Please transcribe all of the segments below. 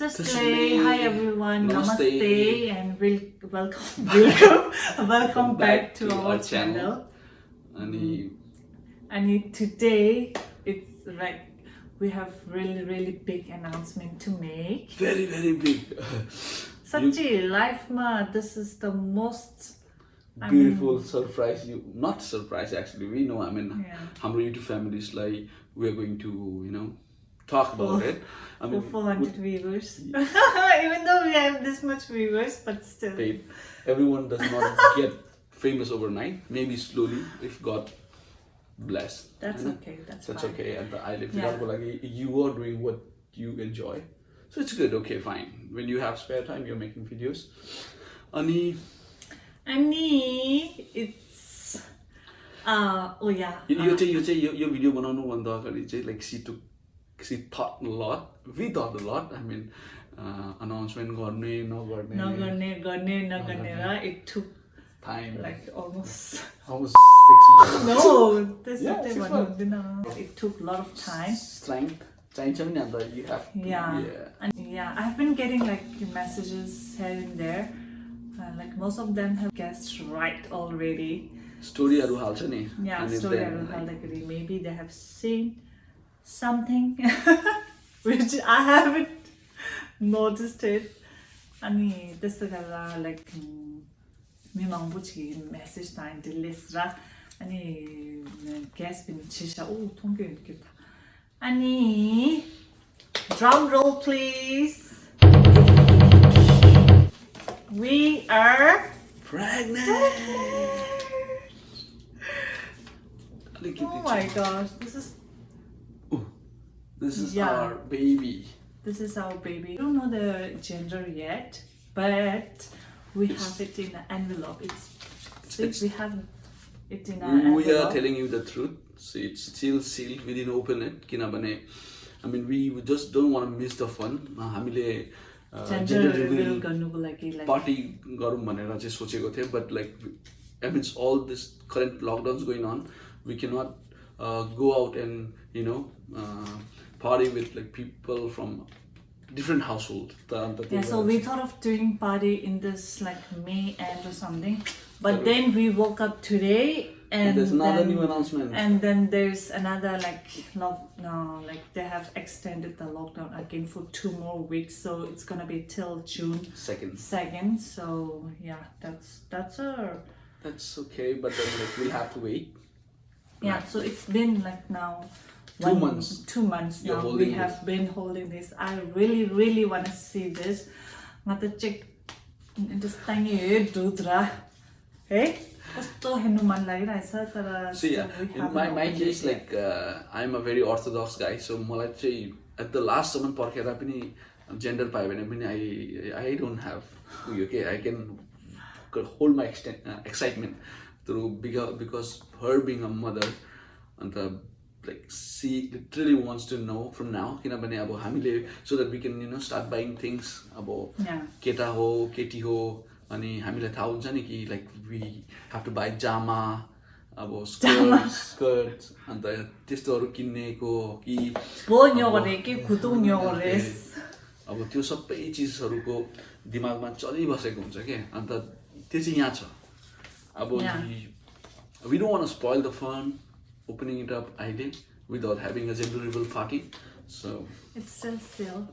Taslay. Hi everyone, Namaste. and welcome back to our channel. And today it's like we have really big announcement to make. Very big. Tsokyi, life ma, this is the most Beautiful surprise. Not surprise actually. We know. yeah. Our YouTube families like we are going to talk about it. For 400 viewers. Even though we have this much viewers, but still. Babe, everyone does not get famous overnight. Maybe slowly, if God bless. That's okay. That's fine. Okay. And I live you are doing what you enjoy, so it's good. Okay, fine. When you have spare time, you're making videos. Ani, it's oh yeah. You your video बनाउनु भन्दा अगाडि चाहिँ like she thought a lot. We thought a lot. Announcement गर्ने नगर्ने र it took time like almost 6 months. no this Yeah, is 6 months. it took a lot of time. Strength चाहिन्छ नि अन्त you have to, And I've been getting like messages here and there, like most of them have guessed right already. Storyहरू हाल्छ नि. Storyहरू हाल्दाखेरि maybe they have seen something which I haven't noticed it. अनि त्यस्तो गरेर like मेमाङ बुझी message time delays र अनि gas पनि छिसा थोङ्के के त अनि drum roll please. We are pregnant. Oh my gosh, this is our baby. This is our baby. We don't know the gender yet, but we have it in an envelope. We have it in an envelope. We are telling you the truth. So it's still sealed. We didn't open it. We just don't want to miss the fun. हामीले gender reveal गर्नुको लागि party गरौँ भनेर चाहिँ सोचेको थिए, but like amidst all this current lockdowns going on, we cannot go out and party with like people from different households. So we thought of doing party in this like May end or something, but then we woke up today and there's another new announcement. And then there's another like they have extended the lockdown again for 2 more weeks, so it's gonna be till June 2nd. So yeah, that's okay, but then like, we'll have to wait. Yeah, so it's been like now 2 months. 2 months now. We have been holding this. I really want to see this. Not to check this tiny dudra. Hey, see, in my case, like I'm a very orthodox guy, so at the last moment पर्खेर पनि gender पायो भने पनि I don't have okay. I can hold my excitement through because her being a mother and like she literally wants to know from now किनभने अब हामीले so that we can start buying things अब केटा हो केटी हो अनि हामीलाई थाहा हुन्छ नि कि like we have to buy Jama अब skirts अन्त त्यस्तोहरू किन्नेको कि अब त्यो सबै चीजहरुको दिमागमा चलिबसेको हुन्छ के अन्त त्यो चाहिँ यहाँ छ अब we don't want to spoil the fun opening it up idea without having a gender reveal party, so it's still sealed.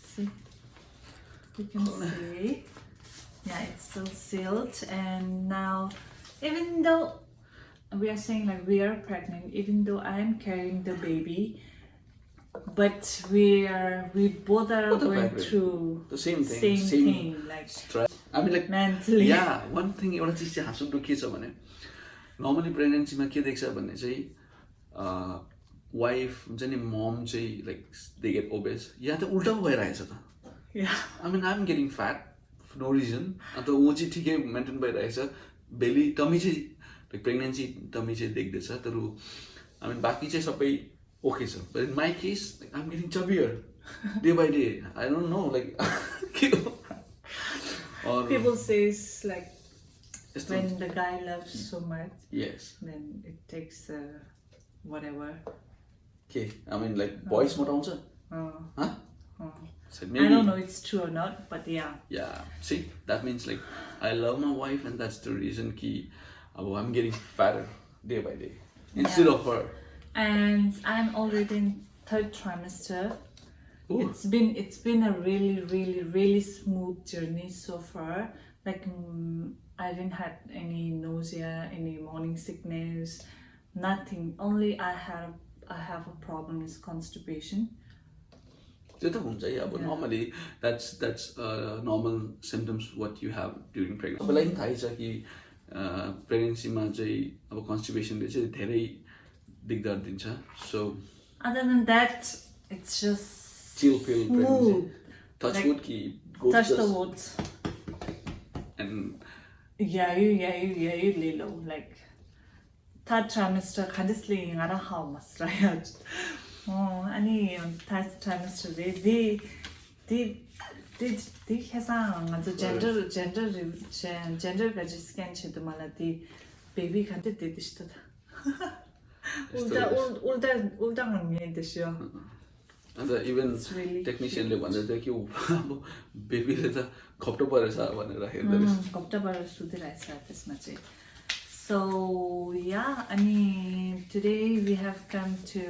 See, you can see. Yeah, it's still sealed. And now, even though we are saying like we are pregnant, even though I am carrying the baby, but we both are going through the same thing, like stress. I mean, like mentally. Yeah, one thing एउटा चीज चाहिँ हाँसो दुखी छ भने normally प्रेग्नेन्सीमा के देख्छ भन्ने चाहिँ वाइफ हुन्छ नि मम चाहिँ लाइक दे गेट ओबेस यहाँ त उल्टा पो भइरहेछ त I mean I'm getting fat for no reason अन्त ऊ चाहिँ ठिकै मेन्टेन भइरहेछ बेली टमी चाहिँ लाइक प्रेग्नेन्सी टमी चाहिँ देख्दैछ तर I mean बाकी चाहिँ सबै ओके छ but in my case like I'm getting chubbier day by day. I don't know like or people says like when the guy loves so much, yes, then it takes whatever. Okay, I mean like boys motaउँछ So maybe, I don't know it's true or not, but yeah. Yeah, see, that means like I love my wife, and that's the reason I'm getting fatter day by day instead of her. And I'm already in third trimester. Ooh. It's been a really smooth journey so far. Like I didn't have any nausea, any morning sickness, nothing. Only I have a problem is constipation. Normally that's normal symptoms what you have during pregnancy. But like थाहै छ कि pregnancy मा चाहिँ अब constipation ले चाहिँ धेरै दिक्कत दिन्छ. So other than that, it's just chill pill pregnancy. Touch like, wood ki touch the woods. And you lilo like third trimester kandisley ngara how mas right. Oh, ani third trimester they hasang the gender gaji scan chhe to mala the baby khante de dishta ulda ngani desho. And even technician le bhanदै थियो कि अब बेबीले त खप्टो परेछ भनेर हेर्दै खप्टो परेर सुतिरहेछ त्यसमा चाहिँ. So yeah, I mean today we have come to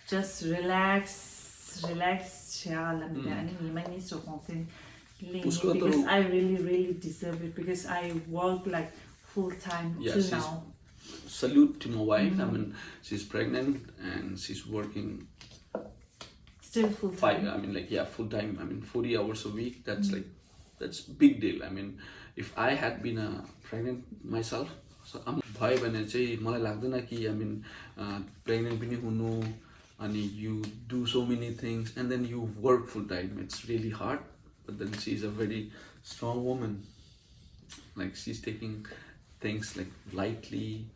just relax because I really deserve it because I work like full time till now. Salute to my wife. I mean she's pregnant and she's working still full time. Full time. I mean 40 hours a week. That's that's big deal. I mean if I had been pregnant myself, so I'm भयो भने चाहिँ मलाई लाग्दैन कि I mean pregnant पनि हुनु and you do so many things and then you work full time. It's really hard, but then she's a very strong woman. Like she's taking things like lightly,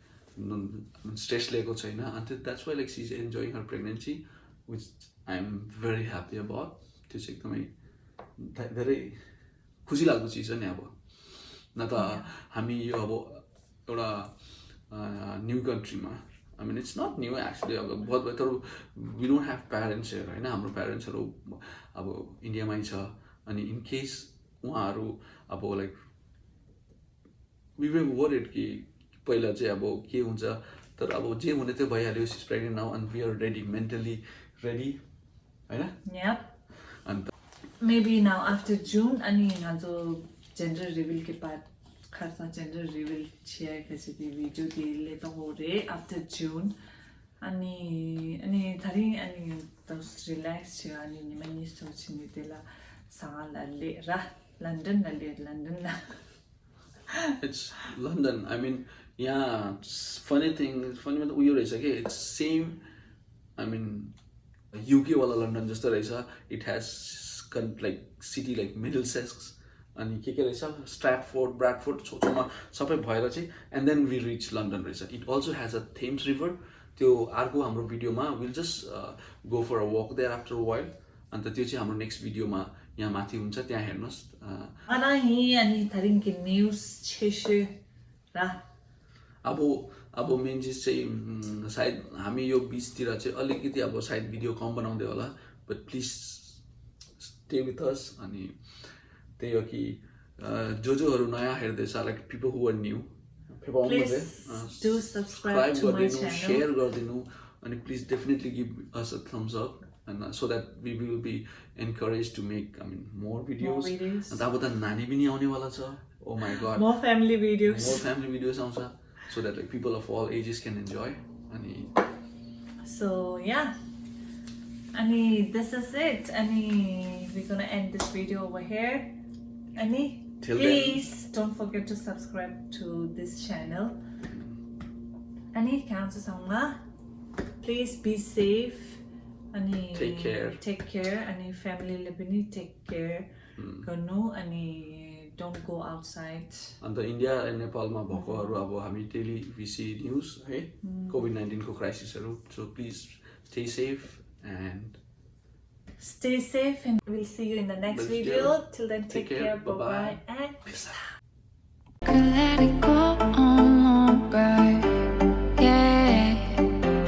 stress लिएको छैन, and that's why like she's enjoying her pregnancy, which I'm very happy about. त्यो चाहिँ एकदमै धेरै खुसी लाग्दो चिज हो नि. अब न त हामी यो अब एउटा न्यू कन्ट्रीमा, I mean it's not new actually, अब बहुत better we don't have parents here हैन. हाम्रो प्यारेन्ट्सहरु अब इन्डियामै छ अनि इन केस उहाँहरु अब लाइक we were worried कि पहिला चाहिँ अब के हुन्छ, तर अब जे हुने त्यो भइहाल्यो. She's pregnant now and we are ready, mentally ready Hahn. Yep. And maybe now after June अनि जो gender reveal के बाद खासमा gender reveal छियाएपछि त्यो भिडियो दिले त हो रे after June अनि थरी अनि तस रिल्याक्स छ अनि निमनी सोच्ने त्यसला साला लिएर लन्डन ला. It's London. I mean, yeah, funny मतलब उयो रहेछ के, it's same. I mean, UK वाला लन्डन जस्तो रहेछ. It has like city like Middlesex अनि के रहेछ Stratford, Bradford छेउछाउमा सबै भएर चाहिँ and then we reach London रहेछ. It also has a Thames River. त्यो अर्को हाम्रो भिडियोमा we'll just go for a walk there after a while. अन्त त्यो चाहिँ हाम्रो नेक्स्ट भिडियोमा यहाँ माथि हुन्छ, त्यहाँ हेर्नुस्. अनि थरिङ के न्यूज छेशे र अब मेन चिज चाहिँ सायद हामी यो बीचतिर चाहिँ अलिकति अब सायद भिडियो कम बनाउँदै होला, but please stay with us. अनि त्यही हो कि जोहरू नयाँ हेर्दैछ, like people who are new, subscribe गरिदिनु, शेयर गरिदिनु, अनि please definitely give us a thumbs up. And so that we will be encouraged to make, I mean, more videos. And अब त नानी पनि आउने वाला छ. Oh my god. More family videos. आउँछ, so that like people of all ages can enjoy. अनि so yeah. Ani this is it. Ani we're gonna end this video over here. Ani please don't forget to subscribe to this channel. Ani kaunsa please be safe. Ani take care ani family le pani take care गर्नु अनि don't go outside. अन्त India र नेपालमा भएकोहरु अब हामी daily we see news है COVID-19 को क्राइसिसहरु. So please stay safe and we'll see you in the next video. Till then, take care. Bye-bye and peace out. Could let it go on longer, yeah.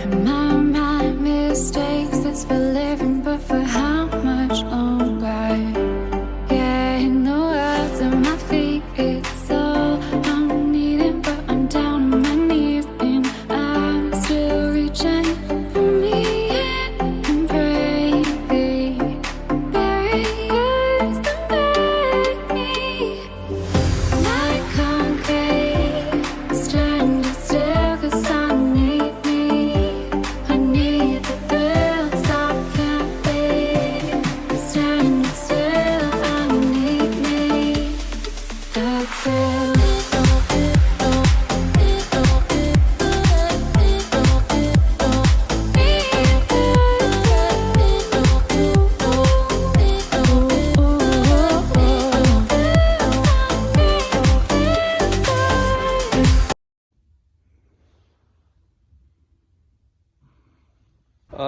And my mistakes, that's for living, but for how much longer?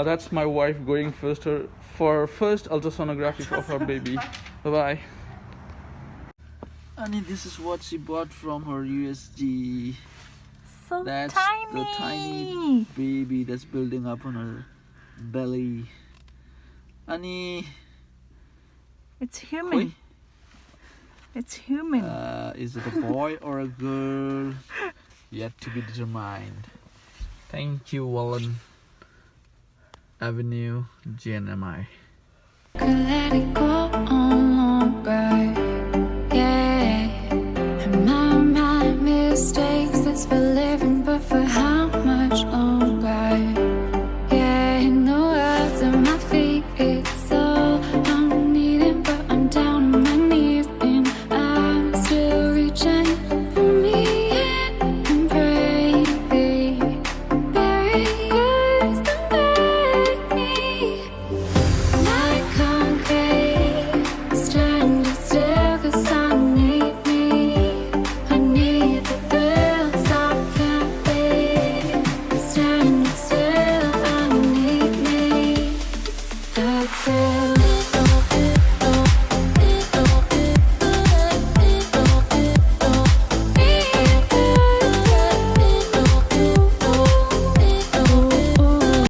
That's my wife going for first ultrasonography of her baby. Bye bye. Annie, this is what she bought from her USG. So That's tiny. the tiny baby that's building up on her belly. Annie. It's human. Oi. It's human. Is it a boy or a girl? Yet to be determined. Thank you, Wallen Avenue, GNMI. Could let it go